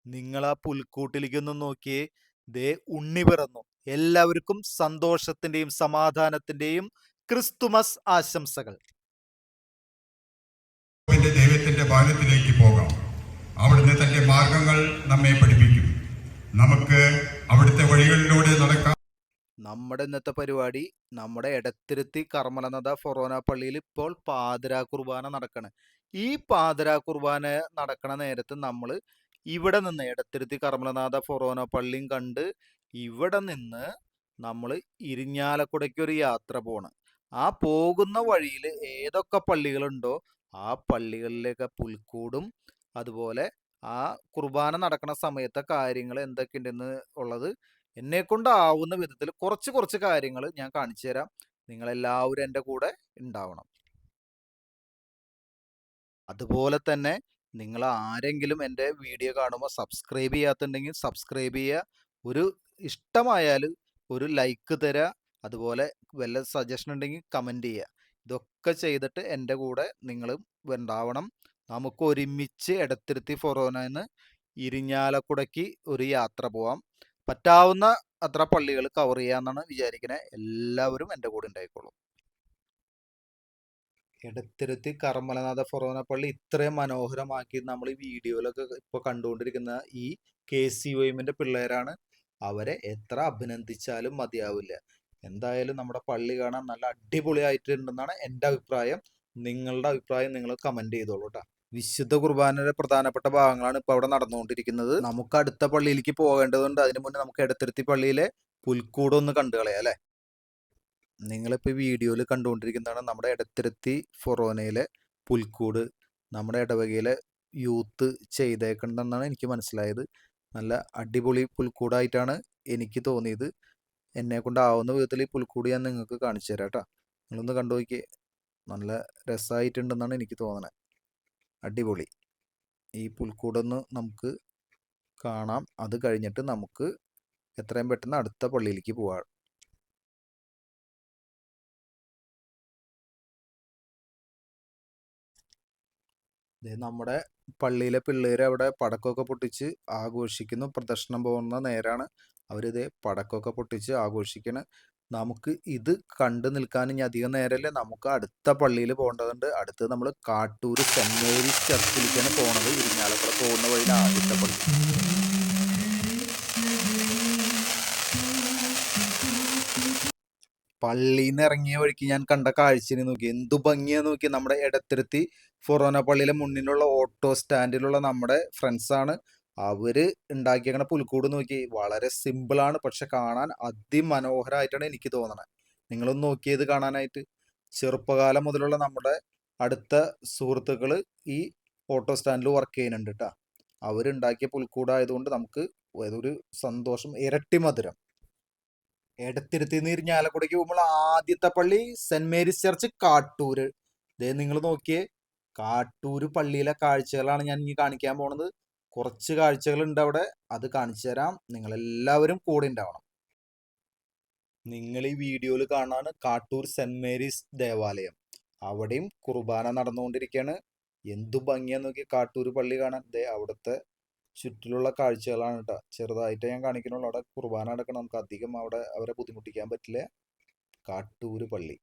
നിങ്ങൾ ആ പുൽക്കൂട്ടിലേക്കൊന്ന് നോക്കിയേ. ദേ ഉണ്ണി പിറന്നു. എല്ലാവർക്കും സന്തോഷത്തിന്റെയും സമാധാനത്തിന്റെയും ക്രിസ്തുമസ് ആശംസകൾ. ദൈവത്തിന്റെ ഭവനത്തിലേക്ക് പോകാം. അവിടുന്ന് തന്റെ മാർഗങ്ങൾ നമ്മെ പഠിപ്പിക്കും. നമുക്ക് അവിടുത്തെ വഴികളിലൂടെ നടക്കാം. നമ്മുടെ ഇന്നത്തെ പരിപാടി നമ്മുടെ എടത്തിരുത്തി കർമ്മലനദ ഫൊറോന പള്ളിയിൽ ഇപ്പോൾ പാതിരാ കുർബാന നടക്കണ്. ഈ പാതിരാ കുർബാന നടക്കണ നേരത്ത് നമ്മൾ ഇവിടെ നിന്ന് എടത്തിരുത്തി കർമ്മലനാഥ ഫൊറോന പള്ളിയും കണ്ട് ഇവിടെ നിന്ന് നമ്മൾ ഇരിഞ്ഞാലക്കുടയ്ക്ക് ഒരു യാത്ര പോണ്. ആ പോകുന്ന വഴിയിൽ ഏതൊക്കെ പള്ളികളുണ്ടോ ആ പള്ളികളിലേക്ക് പുൽക്കൂടും, അതുപോലെ ആ കുർബാന നടക്കുന്ന സമയത്തെ കാര്യങ്ങൾ എന്തൊക്കെയുണ്ടെന്ന് ഉള്ളത് എന്നെക്കൊണ്ടാവുന്ന വിധത്തിൽ കുറച്ച് കുറച്ച് കാര്യങ്ങൾ ഞാൻ കാണിച്ചു തരാം. നിങ്ങളെല്ലാവരും എൻ്റെ കൂടെ ഉണ്ടാവണം. അതുപോലെ തന്നെ നിങ്ങൾ ആരെങ്കിലും എൻ്റെ വീഡിയോ കാണുമ്പോൾ സബ്സ്ക്രൈബ് ചെയ്യാത്തുണ്ടെങ്കിൽ സബ്സ്ക്രൈബ് ചെയ്യുക. ഒരു ഇഷ്ടമായാൽ ഒരു ലൈക്ക് തരിക. അതുപോലെ വല്ല സജഷൻ ഉണ്ടെങ്കിൽ കമൻറ്റ് ചെയ്യുക. ഇതൊക്കെ ചെയ്തിട്ട് എൻ്റെ കൂടെ നിങ്ങളും ഉണ്ടാവണം. നമുക്ക് ഒരുമിച്ച് എടത്തിരുത്തി ഫൊറോനന്ന് ഇരിഞ്ഞാലക്കുടയ്ക്ക് ഒരു യാത്ര പോവാം. പറ്റാവുന്ന അത്ര പള്ളികൾ കവർ ചെയ്യാമെന്നാണ് വിചാരിക്കുന്നത്. എല്ലാവരും എൻ്റെ കൂടെ ഉണ്ടായിക്കോളും. എടത്തിരുത്തി കർമ്മലനാഥ ഫൊറോന പള്ളി ഇത്രയും മനോഹരമാക്കി നമ്മൾ ഈ വീഡിയോയിലൊക്കെ ഇപ്പോൾ കണ്ടുകൊണ്ടിരിക്കുന്ന ഈ KCYM-ന്റെ പിള്ളേരാണ്. അവരെ എത്ര അഭിനന്ദിച്ചാലും മതിയാവില്ല. എന്തായാലും നമ്മുടെ പള്ളി കാണാൻ നല്ല അടിപൊളിയായിട്ടുണ്ടെന്നാണ് എൻ്റെ അഭിപ്രായം. നിങ്ങളുടെ അഭിപ്രായം നിങ്ങൾ കമൻറ്റ് ചെയ്തോളൂ കേട്ടോ. വിശുദ്ധ കുർബാനയുടെ പ്രധാനപ്പെട്ട ഭാഗങ്ങളാണ് ഇപ്പോൾ അവിടെ നടന്നുകൊണ്ടിരിക്കുന്നത്. നമുക്ക് അടുത്ത പള്ളിയിലേക്ക് പോകേണ്ടതുണ്ട്. അതിനു മുന്നേ നമുക്ക് എടത്തിരുത്തി പള്ളിയിലെ പുൽക്കൂട് ഒന്ന് കണ്ടു കളയാം അല്ലേ. നിങ്ങളിപ്പോൾ വീഡിയോയിൽ കണ്ടുകൊണ്ടിരിക്കുന്നതാണ് നമ്മുടെ എടത്തിരുത്തി ഫൊറോനയിലെ പുൽക്കൂട്. നമ്മുടെ ഇടവകയിലെ യൂത്ത് ചെയ്തേക്കണമെന്നാണ് എനിക്ക് മനസ്സിലായത്. നല്ല അടിപൊളി പുൽക്കൂടായിട്ടാണ് എനിക്ക് തോന്നിയത്. എന്നെ കൊണ്ടാവുന്ന വിധത്തിൽ ഈ പുൽക്കൂട് ഞാൻ നിങ്ങൾക്ക് കാണിച്ചു തരാം കേട്ടോ. നിങ്ങളൊന്ന് കണ്ടു നോക്കിയേ. നല്ല രസമായിട്ടുണ്ടെന്നാണ് എനിക്ക് തോന്നണത്. അടിപൊളി. ഈ പുൽക്കൂടൊന്ന് നമുക്ക് കാണാം. അത് കഴിഞ്ഞിട്ട് നമുക്ക് എത്രയും പെട്ടെന്ന് അടുത്ത പള്ളിയിലേക്ക് പോവാം. നമ്മുടെ പള്ളിയിലെ പിള്ളേർ അവിടെ പടക്കമൊക്കെ പൊട്ടിച്ച് ആഘോഷിക്കുന്നു. പ്രദക്ഷിണം പോകുന്ന നേരാണ്. അവരിത് പടക്കമൊക്കെ പൊട്ടിച്ച് ആഘോഷിക്കണം. നമുക്ക് ഇത് കണ്ടു നിൽക്കാൻ ഇനി അധികം നേരമല്ല. നമുക്ക് അടുത്ത പള്ളിയിൽ പോകേണ്ടതുണ്ട്. അടുത്തത് നമ്മൾ കാട്ടൂർ സെന്റ് മേരീസ് ചർച്ചിലേക്കാണ് പോണത്. ഇരിഞ്ഞാലക്കുട പോകുന്ന വഴിയിൽ ആദ്യത്തെ പള്ളി. പള്ളിയിൽ നിന്ന് ഇറങ്ങിയ വഴിക്ക് ഞാൻ കണ്ട കാഴ്ചനെ നോക്കി, എന്തു ഭംഗിയാ നോക്കി. നമ്മുടെ എടത്തിരുത്തി ഫൊറോന പള്ളിയിലെ മുന്നിലുള്ള ഓട്ടോ സ്റ്റാൻഡിലുള്ള നമ്മുടെ ഫ്രണ്ട്സാണ്. അവര് ഉണ്ടാക്കിയേക്കണ പുൽക്കൂട് നോക്കി. വളരെ സിമ്പിളാണ്, പക്ഷെ കാണാൻ അതിമനോഹരമായിട്ടാണ് എനിക്ക് തോന്നണത്. നിങ്ങളൊന്ന് നോക്കിയത് കാണാനായിട്ട്. ചെറുപ്പകാലം മുതലുള്ള നമ്മുടെ അടുത്ത സുഹൃത്തുക്കൾ ഈ ഓട്ടോ സ്റ്റാൻഡിൽ വർക്ക് ചെയ്യുന്നുണ്ട് കേട്ടോ. അവരുണ്ടാക്കിയ പുൽക്കൂടായതുകൊണ്ട് നമുക്ക് ഒരു സന്തോഷം ഇരട്ടി മധുരം. എടത്തിരുത്തി ഇരിഞ്ഞാലക്കുടയ്ക്ക് പോകുമ്പോൾ ആദ്യത്തെ പള്ളി സെന്റ് മേരീസ് ചർച്ച് കാട്ടൂര്. ഇതേ നിങ്ങൾ നോക്കിയേ. കാട്ടൂര് പള്ളിയിലെ കാഴ്ചകളാണ് ഞാൻ ഇനി കാണിക്കാൻ പോണത്. കുറച്ച് കാഴ്ചകളുണ്ട് അവിടെ, അത് കാണിച്ചു തരാം. നിങ്ങളെല്ലാവരും കൂടെ ഉണ്ടാവണം. നിങ്ങൾ ഈ വീഡിയോയിൽ കാണാണ് കാട്ടൂർ സെന്റ് മേരീസ് ദേവാലയം. അവിടെയും കുർബാന നടന്നുകൊണ്ടിരിക്കുകയാണ്. എന്തു ഭംഗിയാന്ന് നോക്കി കാട്ടൂർ പള്ളി കാണാൻ. അവിടുത്തെ ചുറ്റിലുള്ള കാഴ്ചകളാണ് കേട്ടോ. ചെറുതായിട്ട് ഞാൻ കാണിക്കുന്നുള്ളൂ. അവിടെ കുർബാന നടക്കണം. നമുക്ക് അധികം അവിടെ അവരെ ബുദ്ധിമുട്ടിക്കാൻ പറ്റില്ല. കാട്ടൂര് പള്ളി,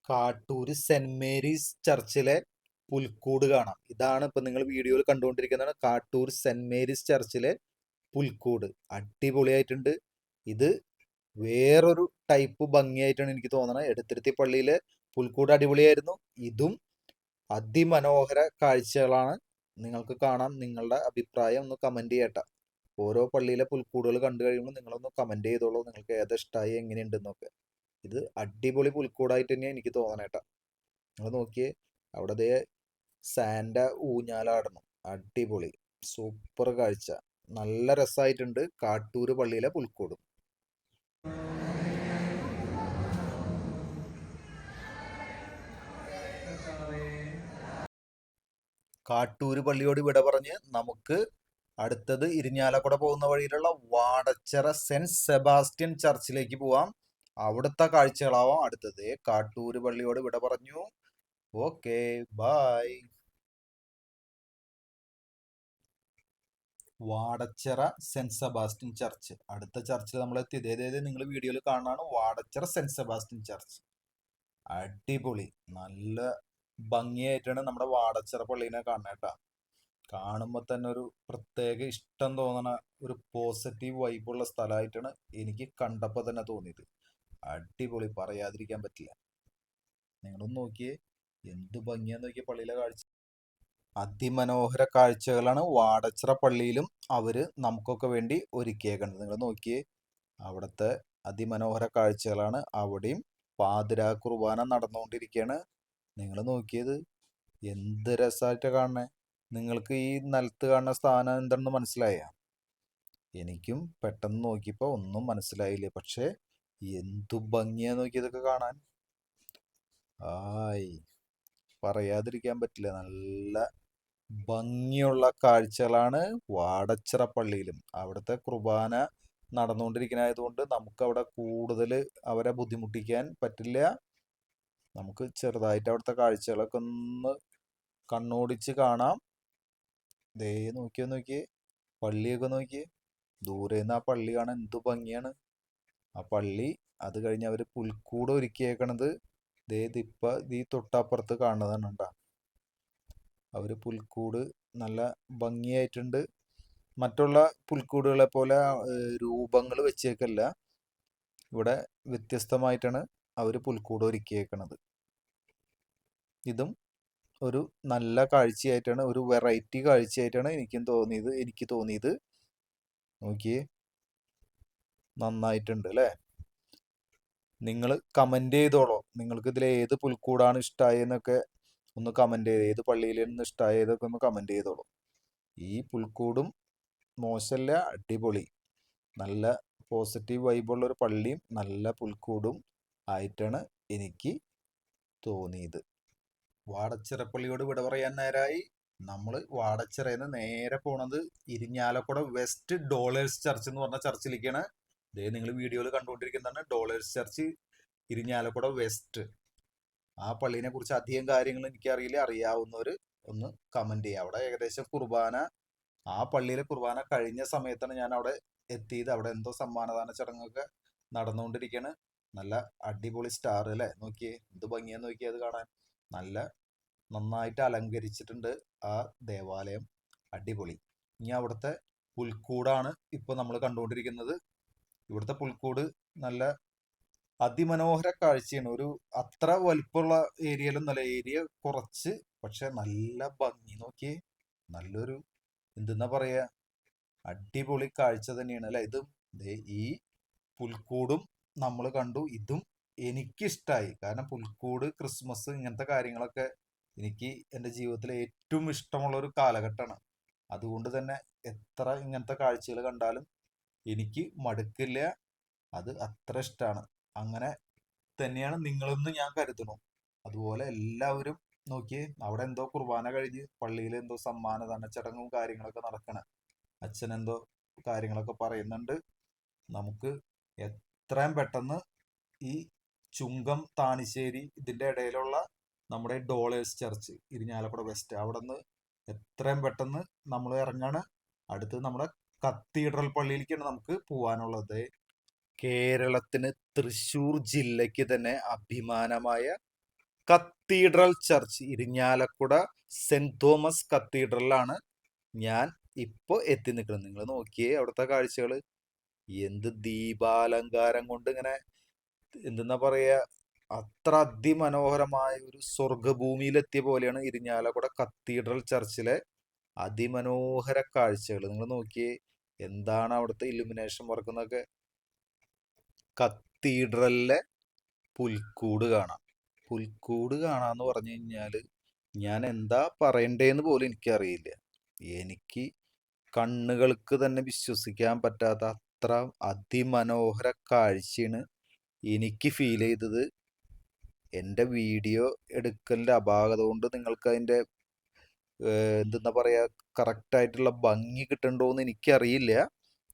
കാട്ടൂര് സെന്റ് മേരീസ് ചർച്ചിലെ പുൽക്കൂട് കാണാം. ഇതാണ് ഇപ്പൊ നിങ്ങൾ വീഡിയോയിൽ കണ്ടുകൊണ്ടിരിക്കുന്നതാണ് കാട്ടൂർ സെന്റ് മേരീസ് ചർച്ചിലെ പുൽക്കൂട്. അടിപൊളിയായിട്ടുണ്ട്. ഇത് വേറൊരു ടൈപ്പ് ഭംഗിയായിട്ടാണ് എനിക്ക് തോന്നണത്. എടത്തിരുത്തി പള്ളിയിലെ പുൽക്കൂട് അടിപൊളിയായിരുന്നു. ഇതും അതിമനോഹര കാഴ്ചകളാണ്. നിങ്ങൾക്ക് കാണാം. നിങ്ങളുടെ അഭിപ്രായം ഒന്ന് കമന്റ് ചെയ്യട്ടെ. ഓരോ പള്ളിയിലെ പുൽക്കൂടുകൾ കണ്ടു കഴിയുമ്പോൾ നിങ്ങളൊന്ന് കമന്റ് ചെയ്തോളൂ. നിങ്ങൾക്ക് ഏതാ ഇഷ്ടമായി, എങ്ങനെയുണ്ടെന്നൊക്കെ. ഇത് അടിപൊളി പുൽക്കൂടായിട്ട് തന്നെയാണ് എനിക്ക് തോന്നണേട്ടാ. നിങ്ങൾ നോക്കിയേ. അവിടെ സാന്റ ഊഞ്ഞാലാടുന്നു. അടിപൊളി, സൂപ്പർ കാഴ്ച. നല്ല രസമായിട്ടുണ്ട് കാട്ടൂര് പള്ളിയിലെ പുൽക്കൂടും. കാട്ടൂര് പള്ളിയോട് വിട പറഞ്ഞ് നമുക്ക് അടുത്തത് ഇരിഞ്ഞാലക്കുട പോകുന്ന വഴിയിലുള്ള വാടച്ചറ സെന്റ് സെബാസ്റ്റ്യൻ ചർച്ചിലേക്ക് പോവാം. അവിടുത്തെ കാഴ്ചകളാവാം അടുത്തത്. കാട്ടൂര് പള്ളിയോട് വിട പറഞ്ഞു. Okay, bye. Vadachira saint Sebastian church. അടുത്ത ചർച്ചിൽ നമ്മൾ എത്തി. ഇതേ നിങ്ങൾ വീഡിയോയിൽ കാണാനാണ് വാടച്ചിറ സെന്റ് സെബാസ്റ്റ്യൻ ചർച്ച്. അടിപൊളി, നല്ല ഭംഗിയായിട്ടാണ് നമ്മുടെ വാടച്ചിറ പള്ളീനെ കാണുന്നത് കേട്ടാ. കാണുമ്പോൾ തന്നെ ഒരു പ്രത്യേക ഇഷ്ടം തോന്നണ ഒരു പോസിറ്റീവ് വൈബുള്ള സ്ഥലമായിട്ടാണ് എനിക്ക് കണ്ടപ്പോൾ തന്നെ തോന്നിയത്. അടിപൊളി, പറയാതിരിക്കാൻ പറ്റില്ല. നിങ്ങളൊന്ന് നോക്കിയേ, എന്ത് ഭംഗിയാന്ന് നോക്കിയേ പള്ളിയിലെ കാഴ്ച. അതിമനോഹര കാഴ്ചകളാണ് വാടച്ചിറ പള്ളിയിലും അവര് നമുക്കൊക്കെ വേണ്ടി ഒരുക്കിയേക്കുന്നത്. നിങ്ങൾ നോക്കിയേ, അവിടുത്തെ അതിമനോഹര കാഴ്ചകളാണ്. അവിടെയും പാതിരാ കുർബാന നടന്നുകൊണ്ടിരിക്കുകയാണ്. നിങ്ങൾ നോക്കിയത് എന്ത് രസമായിട്ടാ കാണണേ. നിങ്ങൾക്ക് ഈ നിലത്ത് കാണുന്ന സ്ഥാനം എന്താണെന്ന് മനസ്സിലായ? എനിക്കും പെട്ടെന്ന് നോക്കിയപ്പോൾ ഒന്നും മനസ്സിലായില്ല. പക്ഷെ എന്തു ഭംഗിയാ നോക്കിയതൊക്കെ കാണാൻ. ആയി, പറയാതിരിക്കാൻ പറ്റില്ല. നല്ല ഭംഗിയുള്ള കാഴ്ചകളാണ് വാടച്ചിറ പള്ളിയിലും. അവിടുത്തെ കുർബാന നടന്നുകൊണ്ടിരിക്കുന്നതായതുകൊണ്ട് നമുക്ക് അവിടെ കൂടുതൽ അവരെ ബുദ്ധിമുട്ടിക്കാൻ പറ്റില്ല. നമുക്ക് ചെറുതായിട്ട് അവിടുത്തെ കാഴ്ചകളൊക്കെ ഒന്ന് കണ്ണോടിച്ച് കാണാം. ദേ നോക്കിയേ, പള്ളിയൊക്കെ നോക്കിയേ. ദൂരെ നിന്ന് ആ പള്ളി കാണാൻ എന്തു ഭംഗിയാണ്. ആ പള്ളി, അത് കഴിഞ്ഞ് അവർ പുൽക്കൂട് ഒരുക്കിയേക്കണത് ഇപ്പൊ ഈ തൊട്ടപ്പുറത്ത് കാണുന്നതാണ് കേട്ടോ. അവര് പുൽക്കൂട് നല്ല ഭംഗിയായിട്ടുണ്ട്. മറ്റുള്ള പുൽക്കൂടുകളെ പോലെ രൂപങ്ങൾ വെച്ചേക്കല്ല. ഇവിടെ വ്യത്യസ്തമായിട്ടാണ് അവർ പുൽക്കൂട് ഒരുക്കിയേക്കണത്. ഇതും ഒരു നല്ല കാഴ്ചയായിട്ടാണ്, ഒരു വെറൈറ്റി കാഴ്ചയായിട്ടാണ് എനിക്ക് തോന്നിയത്. നോക്കിയേ, നന്നായിട്ടുണ്ട് അല്ലേ? നിങ്ങൾ കമന്റ് ചെയ്തോളൂ, നിങ്ങൾക്ക് ഇതിൽ ഏത് പുൽക്കൂടാണ് ഇഷ്ടമായെന്നൊക്കെ ഒന്ന് കമന്റ് ചെയ്ത്, ഏത് പള്ളിയിൽ നിന്ന് ഇഷ്ടമായതൊക്കെ ഒന്ന് കമന്റ് ചെയ്തോളൂ. ഈ പുൽക്കൂടും മോശമല്ല, അടിപൊളി, നല്ല പോസിറ്റീവ് വൈബുള്ള ഒരു പള്ളിയും നല്ല പുൽക്കൂടും ആയിട്ടാണ് എനിക്ക് തോന്നിയത്. വാടച്ചിറപ്പള്ളിയോട് വിട പറയാൻ നേരമായി. നമ്മൾ വാടച്ചിറയിൽ നേരെ പോണത് ഇരിഞ്ഞാലക്കുട വെസ്റ്റ് ഡോളേഴ്സ് ചർച്ച് എന്ന് പറഞ്ഞ ചർച്ചിലേക്കാണ്. ഇതേ നിങ്ങൾ വീഡിയോയിൽ കണ്ടുകൊണ്ടിരിക്കുന്നതാണ് ഡോളേഴ്സ് ചർച്ച്, ഇരിഞ്ഞാലക്കുട വെസ്റ്റ്. ആ പള്ളീനെ കുറിച്ച് അധികം കാര്യങ്ങൾ എനിക്കറിയില്ല. അറിയാവുന്നവർ ഒന്ന് കമന്റ് ചെയ്യുക. അവിടെ ഏകദേശം കുർബാന, ആ പള്ളിയിലെ കുർബാന കഴിഞ്ഞ സമയത്താണ് ഞാൻ അവിടെ എത്തിയത്. അവിടെ എന്തോ സമ്മാനദാന ചടങ്ങൊക്കെ നടന്നുകൊണ്ടിരിക്കുകയാണ്. നല്ല അടിപൊളി സ്റ്റാർ അല്ലേ? നോക്കിയേ, എന്ത് ഭംഗിയാന്ന് നോക്കിയേ അത് കാണാൻ. നല്ല നന്നായിട്ട് അലങ്കരിച്ചിട്ടുണ്ട് ആ ദേവാലയം, അടിപൊളി. ഇനി അവിടുത്തെ പുൽക്കൂടാണ് ഇപ്പൊ നമ്മൾ കണ്ടുകൊണ്ടിരിക്കുന്നത്. ഇവിടുത്തെ പുൽക്കൂട് നല്ല അതിമനോഹര കാഴ്ചയാണ്. ഒരു അത്ര വലിപ്പമുള്ള ഏരിയയിലൊന്നല്ല, ഏരിയ കുറച്ച്, പക്ഷെ നല്ല ഭംഗി. നോക്കിയേ, നല്ലൊരു എന്തെന്നാ പറയാ, അടിപൊളി കാഴ്ച തന്നെയാണ് അല്ലെ? ഇതും ഈ പുൽക്കൂടും നമ്മൾ കണ്ടു. ഇതും എനിക്കിഷ്ടായി. കാരണം പുൽക്കൂട്, ക്രിസ്മസ്, ഇങ്ങനത്തെ കാര്യങ്ങളൊക്കെ എനിക്ക് എൻ്റെ ജീവിതത്തിലെ ഏറ്റവും ഇഷ്ടമുള്ള ഒരു കാലഘട്ടമാണ്. അതുകൊണ്ട് തന്നെ എത്ര ഇങ്ങനത്തെ കാഴ്ചകൾ കണ്ടാലും എനിക്ക് മടുക്കില്ല. അത് അത്ര ഇഷ്ടമാണ്. അങ്ങനെ തന്നെയാണ് നിങ്ങളെന്ന് ഞാൻ കരുതുന്നു. അതുപോലെ എല്ലാവരും നോക്കിയേ, അവിടെ എന്തോ കുർബാന കഴിഞ്ഞ് പള്ളിയിൽ എന്തോ സമ്മാനദാന ചടങ്ങും കാര്യങ്ങളൊക്കെ നടക്കണ. അച്ഛൻ എന്തോ കാര്യങ്ങളൊക്കെ പറയുന്നുണ്ട്. നമുക്ക് എത്രയും പെട്ടെന്ന് ഈ ചുങ്കം താണിശ്ശേരി ഇതിന്റെ ഇടയിലുള്ള നമ്മുടെ ഡോളേഴ്സ് ചർച്ച് ഇരിഞ്ഞാലക്കുട വെസ്റ്റ്, അവിടെ നിന്ന് എത്രയും പെട്ടെന്ന് നമ്മൾ ഇറങ്ങാണ്. അടുത്ത് നമ്മുടെ കത്തീഡ്രൽ പള്ളിയിലേക്കാണ് നമുക്ക് പോവാനുള്ളത്. കേരളത്തിന് തൃശ്ശൂർ ജില്ലയ്ക്ക് തന്നെ അഭിമാനമായ cathedral church Irinjalakuda saint Thomas കത്തീഡ്രലാണ് ഞാൻ ഇപ്പോൾ എത്തി നിൽക്കുന്നത്. നിങ്ങൾ നോക്കിയേ അവിടുത്തെ കാഴ്ചകൾ. എന്ത് ദീപാലങ്കാരം കൊണ്ട് ഇങ്ങനെ, എന്തെന്നാ പറയാ, അത്ര അതിമനോഹരമായ ഒരു സ്വർഗഭൂമിയിലെത്തിയ പോലെയാണ് ഇരിഞ്ഞാലക്കുട കത്തീഡ്രൽ ചർച്ചിലെ അതിമനോഹര കാഴ്ചകൾ. നിങ്ങൾ നോക്കിയേ, എന്താണ് അവിടുത്തെ ഇലുമിനേഷൻ വർക്ക് എന്നൊക്കെ. കത്തീഡ്രലിലെ പുൽക്കൂട് കാണാം. പുൽക്കൂട് കാണാന്ന് പറഞ്ഞു കഴിഞ്ഞാൽ ഞാൻ എന്താ പറയണ്ടേന്ന് പോലും എനിക്കറിയില്ല. എനിക്ക് കണ്ണുകൾക്ക് തന്നെ വിശ്വസിക്കാൻ പറ്റാത്ത അത്ര അതിമനോഹര കാഴ്ചയാണ് എനിക്ക് ഫീൽ ചെയ്തത്. എൻ്റെ വീഡിയോ എടുക്കലിൻ്റെ അപാകത കൊണ്ട് നിങ്ങൾക്ക് അതിൻ്റെ എന്തെന്നാ പറയുക, കറക്റ്റായിട്ടുള്ള ഭംഗി കിട്ടണ്ടോന്ന് എനിക്കറിയില്ല.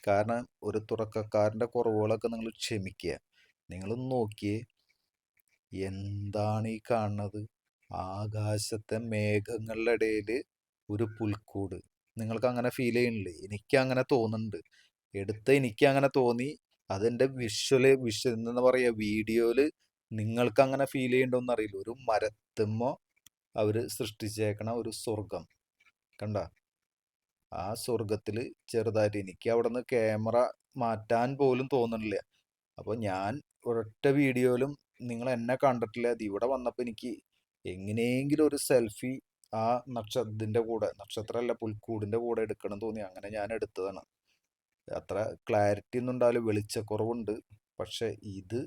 കാരണം ഒരു തുടക്കക്കാരൻ്റെ കുറവുകളൊക്കെ നിങ്ങൾ ക്ഷമിക്കുക. നിങ്ങളൊന്ന് നോക്കിയേ, എന്താണ് ഈ കാണുന്നത്? ആകാശത്തെ മേഘങ്ങളുടെ ഇടയിൽ ഒരു പുൽക്കൂട്. നിങ്ങൾക്ക് അങ്ങനെ ഫീൽ ചെയ്യുന്നില്ലേ? എനിക്ക് അങ്ങനെ തോന്നുന്നുണ്ട്. എനിക്ക് അങ്ങനെ തോന്നി. അതെൻ്റെ എന്താ പറയുക, വീഡിയോയിൽ നിങ്ങൾക്ക് അങ്ങനെ ഫീൽ ചെയ്യണ്ടോന്ന് അറിയില്ല. ഒരു മരത്തുമ്മ അവര് സൃഷ്ടിച്ചേക്കണ ഒരു സ്വർഗം കണ്ട, ആ സ്വർഗത്തിൽ ചെറുതായിട്ട് എനിക്ക് അവിടെ നിന്ന് ക്യാമറ മാറ്റാൻ പോലും തോന്നണില്ല. അപ്പോൾ ഞാൻ ഒരൊറ്റ വീഡിയോയിലും നിങ്ങൾ എന്നെ കണ്ടിട്ടില്ല. അത് ഇവിടെ വന്നപ്പോൾ എനിക്ക് എങ്ങനെയെങ്കിലും ഒരു സെൽഫി ആ ഇതിൻ്റെ കൂടെ, നക്ഷത്രമല്ല പുൽക്കൂടിൻ്റെ കൂടെ എടുക്കണം എന്ന് തോന്നി. അങ്ങനെ ഞാൻ എടുത്തതാണ്. അത്ര ക്ലാരിറ്റി ഒന്നും ഉണ്ടാവില്ല, വെളിച്ചക്കുറവുണ്ട്. പക്ഷെ ഇത്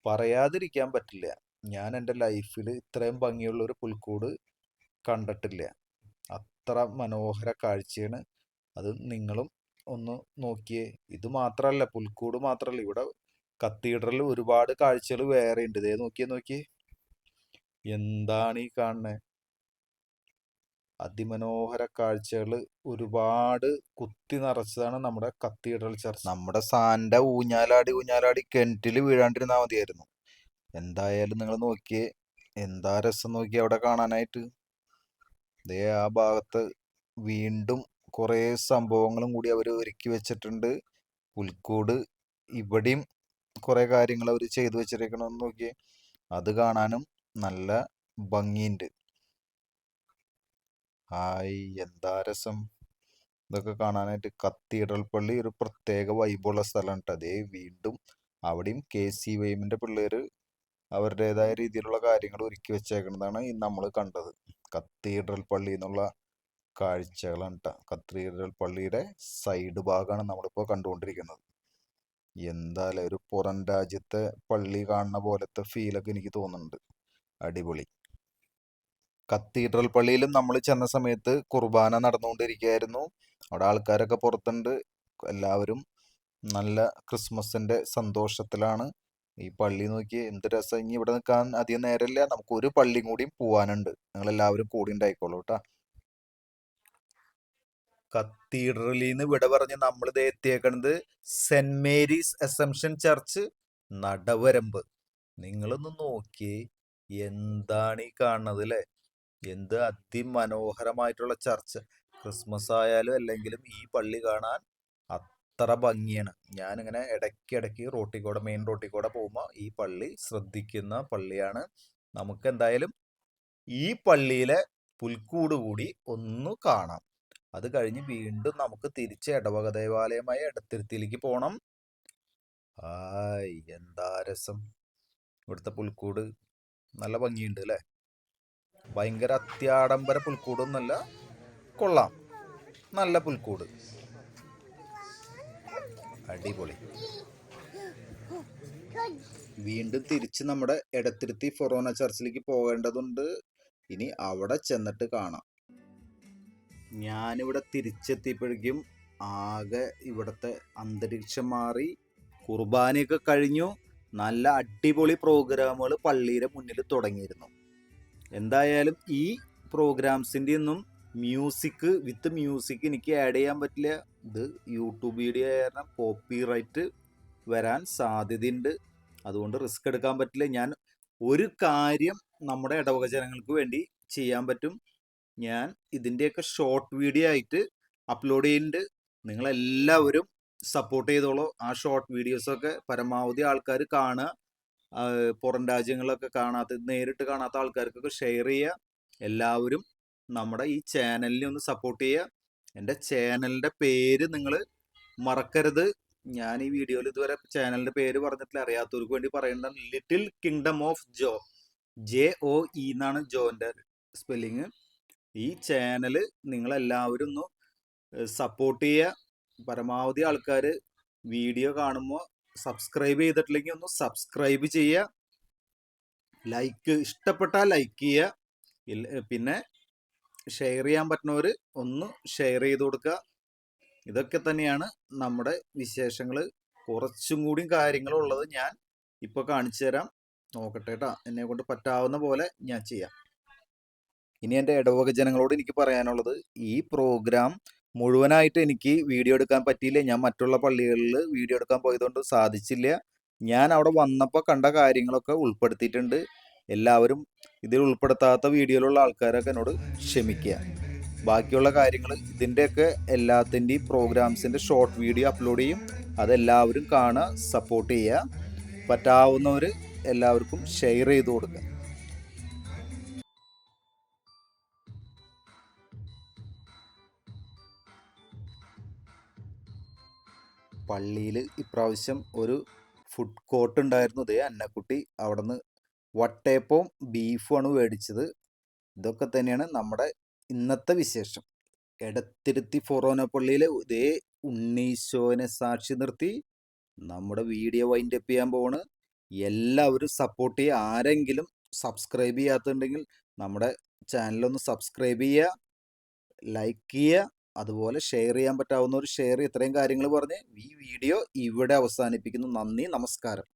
പറയാതിരിക്കാൻ പറ്റില്ല. ഞാൻ എൻ്റെ ലൈഫിൽ ഇത്രയും ഭംഗിയുള്ള ഒരു പുൽക്കൂട് കണ്ടിട്ടില്ല. അത്ര മനോഹര കാഴ്ചയാണ്. അത് നിങ്ങളും ഒന്ന് നോക്കിയേ. ഇത് മാത്രമല്ല, പുൽക്കൂട് മാത്രമല്ല, ഇവിടെ കത്തീഡ്രലിൽ ഒരുപാട് കാഴ്ചകൾ വേറെ ഉണ്ട്. ഇതേ നോക്കിയേ. എന്താണ് ഈ കാണുന്നത്? അതിമനോഹര കാഴ്ചകൾ ഒരുപാട് കുത്തി നിറച്ചതാണ് നമ്മുടെ കത്തീഡ്രൽ ചർച്ച്. നമ്മുടെ സാൻ്റെ ഊഞ്ഞാലാടി കിണറ്റിൽ വീഴാണ്ടിരുന്നാൽ മതിയായിരുന്നു. എന്തായാലും നിങ്ങൾ നോക്കിയേ, എന്താ രസം നോക്കിയേ അവിടെ കാണാനായിട്ട്. ദേ ആ ഭാഗത്ത് വീണ്ടും കുറേ സംഭവങ്ങളും കൂടി അവർ ഒരുക്കി വെച്ചിട്ടുണ്ട്. പുൽക്കൂട് ഇവിടെയും കുറേ കാര്യങ്ങൾ അവർ ചെയ്തു വെച്ചിരിക്കണമെന്ന് നോക്കിയേ. അത് കാണാനും നല്ല ഭംഗിയുണ്ട്. ഹായ്, എന്താ രസം ഇതൊക്കെ കാണാനായിട്ട്. കത്തീഡ്രൽ പള്ളി ഒരു പ്രത്യേക വൈബുള്ള സ്ഥലമാണ് കേട്ടോ. അതേ വീണ്ടും അവിടെയും KCYM-ന്റെ പിള്ളേർ അവരുടേതായ രീതിയിലുള്ള കാര്യങ്ങൾ ഒരുക്കി വെച്ചേക്കുന്നതാണ് നമ്മൾ കണ്ടത്. കത്തീഡ്രൽ പള്ളി എന്നുള്ള കാഴ്ചകളാണ് കേട്ടോ. കത്തീഡ്രൽ പള്ളിയുടെ സൈഡ് ഭാഗമാണ് നമ്മളിപ്പോൾ കണ്ടുകൊണ്ടിരിക്കുന്നത്. എന്തായാലും ഒരു പുറം രാജ്യത്തെ പള്ളി കാണുന്ന പോലത്തെ ഫീലൊക്കെ എനിക്ക് തോന്നുന്നുണ്ട്. അടിപൊളി. കത്തീഡ്രൽ പള്ളിയിലും നമ്മൾ ചെന്ന സമയത്ത് കുർബാന നടന്നുകൊണ്ടിരിക്കുകയായിരുന്നു. അവിടെ ആൾക്കാരൊക്കെ പുറത്തുണ്ട്. എല്ലാവരും നല്ല ക്രിസ്മസിന്റെ സന്തോഷത്തിലാണ്. ഈ പള്ളി നോക്കി എന്ത് രസം. ഇനി ഇവിടെ നിൽക്കാൻ അധികം നേരമില്ല, നമുക്ക് ഒരു പള്ളിയും കൂടിയും പോവാനുണ്ട്. നിങ്ങൾ എല്ലാവരും കൂടി ഉണ്ടായിക്കോളൂ കേട്ടാ. കത്തീഡ്രലിൽ നിന്ന് വിട പറഞ്ഞ് നമ്മൾ ഇത് എത്തിയേക്കണത് saint Mary's assumption church Nadavaramba. നിങ്ങളൊന്ന് നോക്കിയേ, എന്താണ് ഈ കാണുന്നത് അല്ലേ? എന്ത് അതിമനോഹരമായിട്ടുള്ള ചർച്ച്. ക്രിസ്മസ് ആയാലും അല്ലെങ്കിലും ഈ പള്ളി കാണാൻ അത്ര ഭംഗിയാണ്. ഞാനിങ്ങനെ ഇടയ്ക്കിടയ്ക്ക് മെയിൻ റോട്ടിൽ കൂടെ പോകുമ്പോൾ ഈ പള്ളി ശ്രദ്ധിക്കുന്ന പള്ളിയാണ്. നമുക്ക് എന്തായാലും ഈ പള്ളിയിലെ പുൽക്കൂട് കൂടി ഒന്ന് കാണാം. അത് കഴിഞ്ഞ് വീണ്ടും നമുക്ക് തിരിച്ച് ഇടവക ദേവാലയമായ എടത്തിരുത്തിയിലേക്ക് പോകണം. ഹായ്, എന്താ രസം. ഇവിടുത്തെ പുൽക്കൂട് നല്ല ഭംഗിയുണ്ട് അല്ലേ? ഭയങ്കര അത്യാഡംബര പുൽക്കൂടൊന്നുമല്ല, കൊള്ളാം, നല്ല പുൽക്കൂട്, അടിപൊളി. വീണ്ടും തിരിച്ച് നമ്മുടെ എടത്തിരുത്തി ഫൊറോന ചർച്ചിലേക്ക് പോകേണ്ടതുണ്ട്. ഇനി അവിടെ ചെന്നിട്ട് കാണാം. ഞാനിവിടെ തിരിച്ചെത്തിയപ്പോഴേക്കും ആകെ ഇവിടുത്തെ അന്തരീക്ഷം മാറി. കുർബാനയൊക്കെ കഴിഞ്ഞു. നല്ല അടിപൊളി പ്രോഗ്രാമുകൾ പള്ളിയുടെ മുന്നിൽ തുടങ്ങിയിരുന്നു. എന്തായാലും ഈ പ്രോഗ്രാംസിൻ്റെ ഒന്നും വിത്ത് മ്യൂസിക് എനിക്ക് ആഡ് ചെയ്യാൻ പറ്റില്ല. ഇത് യൂട്യൂബ് വീഡിയോ കാരണം കോപ്പിറൈറ്റ് വരാൻ സാധ്യതയുണ്ട്. അതുകൊണ്ട് റിസ്ക് എടുക്കാൻ പറ്റില്ല. ഞാൻ ഒരു കാര്യം നമ്മുടെ ഇടവക ജനങ്ങൾക്ക് വേണ്ടി ചെയ്യാൻ പറ്റും. ഞാൻ ഇതിൻ്റെയൊക്കെ ഷോർട്ട് വീഡിയോ ആയിട്ട് അപ്ലോഡ് ചെയ്യുന്നുണ്ട്. നിങ്ങളെല്ലാവരും സപ്പോർട്ട് ചെയ്തോളൂ. ആ ഷോർട്ട് വീഡിയോസൊക്കെ പരമാവധി ആൾക്കാർ കാണുക. പുറം രാജ്യങ്ങളിലൊക്കെ നേരിട്ട് കാണാത്ത ആൾക്കാർക്കൊക്കെ ഷെയർ ചെയ്യുക. എല്ലാവരും നമ്മുടെ ഈ ചാനലിനെ ഒന്ന് സപ്പോർട്ട് ചെയ്യുക. എൻ്റെ ചാനലിൻ്റെ പേര് നിങ്ങൾ മറക്കരുത്. ഞാൻ ഈ വീഡിയോയിൽ ഇതുവരെ ചാനലിൻ്റെ പേര് പറഞ്ഞിട്ടില്ല. അറിയാത്തവർക്ക് വേണ്ടി പറയുന്നത് little kingdom of Joe. JOE എന്നാണ് ജോൻ്റെ സ്പെല്ലിങ്. ഈ ചാനൽ നിങ്ങളെല്ലാവരും ഒന്ന് സപ്പോർട്ട് ചെയ്യുക. പരമാവധി ആൾക്കാർ വീഡിയോ കാണുമ്പോൾ സബ്സ്ക്രൈബ് ചെയ്തിട്ടില്ലെങ്കിൽ ഒന്ന് സബ്സ്ക്രൈബ് ചെയ്യുക. ഇഷ്ടപ്പെട്ടാൽ ലൈക്ക് ചെയ്യുക. പിന്നെ ഷെയർ ചെയ്യാൻ പറ്റുന്നവർ ഒന്ന് ഷെയർ ചെയ്ത് കൊടുക്കുക. ഇതൊക്കെ തന്നെയാണ് നമ്മുടെ വിശേഷങ്ങൾ. കുറച്ചും കൂടി കാര്യങ്ങളുള്ളത് ഞാൻ ഇപ്പോൾ കാണിച്ചു തരാം. നോക്കട്ടെ കേട്ടോ, എന്നെ കൊണ്ട് പറ്റാവുന്ന പോലെ ഞാൻ ചെയ്യാം. ഇനി എൻ്റെ ഇടവക ജനങ്ങളോട് എനിക്ക് പറയാനുള്ളത്, ഈ പ്രോഗ്രാം മുഴുവനായിട്ട് എനിക്ക് വീഡിയോ എടുക്കാൻ പറ്റിയില്ല. ഞാൻ മറ്റുള്ള പള്ളികളിൽ വീഡിയോ എടുക്കാൻ പോയതുകൊണ്ട് സാധിച്ചില്ല. ഞാൻ അവിടെ വന്നപ്പോൾ കണ്ട കാര്യങ്ങളൊക്കെ ഉൾപ്പെടുത്തിയിട്ടുണ്ട്. എല്ലാവരും ഇതിൽ ഉൾപ്പെടുത്താത്ത വീഡിയോയിലുള്ള ആൾക്കാരൊക്കെ എന്നോട് ക്ഷമിക്കുക. ബാക്കിയുള്ള കാര്യങ്ങൾ ഇതിൻ്റെയൊക്കെ എല്ലാത്തിൻ്റെയും പ്രോഗ്രാംസിൻ്റെ ഷോർട്ട് വീഡിയോ അപ്ലോഡ് ചെയ്യും. അതെല്ലാവരും കാണുക, സപ്പോർട്ട് ചെയ്യുക. പറ്റാവുന്നവർ എല്ലാവർക്കും ഷെയർ ചെയ്ത് കൊടുക്കുക. പള്ളിയിൽ ഇപ്രാവശ്യം ഒരു ഫുഡ് കോർട്ട് ഉണ്ടായിരുന്നു. ഇതേ അന്നക്കുട്ടി അവിടെ നിന്ന് വട്ടയപ്പവും ബീഫുമാണ് മേടിച്ചത്. ഇതൊക്കെ തന്നെയാണ് നമ്മുടെ ഇന്നത്തെ വിശേഷം. എടത്തിരുത്തി ഫൊറോന പള്ളിയിലെ ഇതേ ഉണ്ണീശോനെ സാക്ഷി നിർത്തി നമ്മുടെ വീഡിയോ വൈൻഡപ്പ് ചെയ്യാൻ പോവാണ്. എല്ലാവരും സപ്പോർട്ട് ചെയ്യുക. ആരെങ്കിലും സബ്സ്ക്രൈബ് ചെയ്യാത്തുണ്ടെങ്കിൽ നമ്മുടെ ചാനലൊന്ന് സബ്സ്ക്രൈബ് ചെയ്യുക, ലൈക്ക് ചെയ്യുക, അതുപോലെ ഷെയർ ചെയ്യാൻ പറ്റാവുന്ന ഒരു ഷെയർ. ഇത്രയും കാര്യങ്ങൾ പറഞ്ഞ് ഈ വീഡിയോ ഇവിടെ അവസാനിപ്പിക്കുന്നു. നന്ദി, നമസ്കാരം.